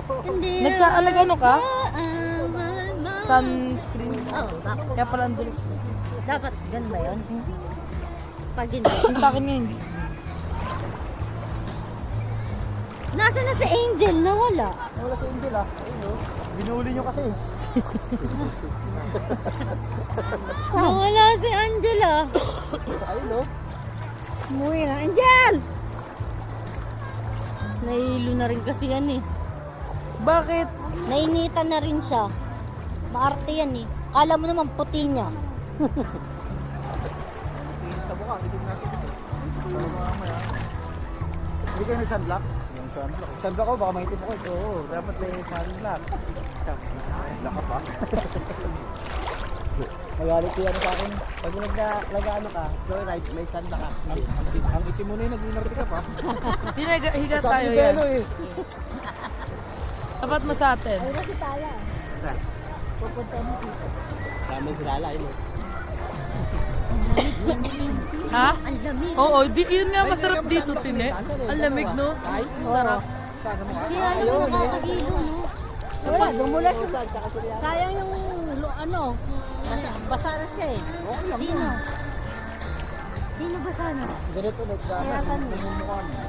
Hindi. Nag-ano ka? Aamal. Sunscreen. Oo, bakit? Kaya pala ang dulis. Dapat ganun ba yun? Pag hindi. Yung sa akin nga hindi. Nasaan na si Angel? Nawala. Wala si Angel ah. Ayun o. Binuli nyo kasi. Nawala si Angela. Ayun o. Umuwi na. Angel! Nahilo na rin kasi yan eh. Bakit? Nainitan na rin siya. Maarte yan eh. Kala mo naman puti niya. Sa mukha, itin natin ito. Sa mamaya. Hindi kayo nag-sunblock? Yung sunblock. Sunblock ko, baka maitim ako ito. Oo, dapat may sunblock. Laka pa. Magalit ko yan sa akin. Pag nag-ano ka, joyride, may sunblock ka. Ang itim mo na yun, nag-inarte ka pa. Higa tayo yan. Tapat mo sa atin. Ay, kasi tayo. Pupunta mo dito. Dami si Lala, yun. Ha? Ang lamig. Oo, yun nga masarap dito, Tine. Ang lamig, no? Sarap. Sana mo. Kaya naman nakakagilo, no? Wala, dumula siya. Sayang yung ano, basa na siya eh. Okay lang Sino? yun. Sino basa na? Ganito, nagdamas, namumukha mo.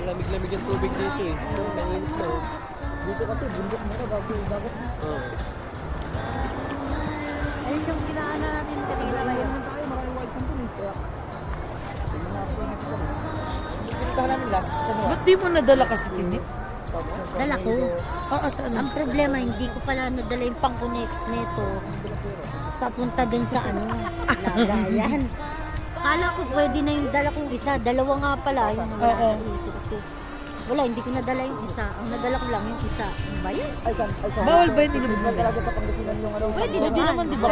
Lamig-lamig yung tubig dito eh. Nanginit na oh. Dito kasi, bundok mo ka, bago yung dagat. Oo. Ayun yung kinaana natin kanina na yun. Naman tayo, maraming white companies. Kaya, tingnan natin yung ito. Pinuntahan namin last, sa mga. Ba't di mo nadala kasi, Tine? Dala ko. Saan? Ang problema, hindi ko pala nadala yung pang-connect neto. Papunta dun sa ano, lagayan. Kala ko pwede na yung dala kong isa. Dalawa nga pala yung wala Oo. sa isip ko. Wala, hindi ko nadala yung isa. Ang nadala ko lang yung isa. Ano ba yun? Ay, san? Bawal ba yun ilubog Hindi mo? talaga sa Pangasinan yung ano. Pwede Pwede naman, di ba?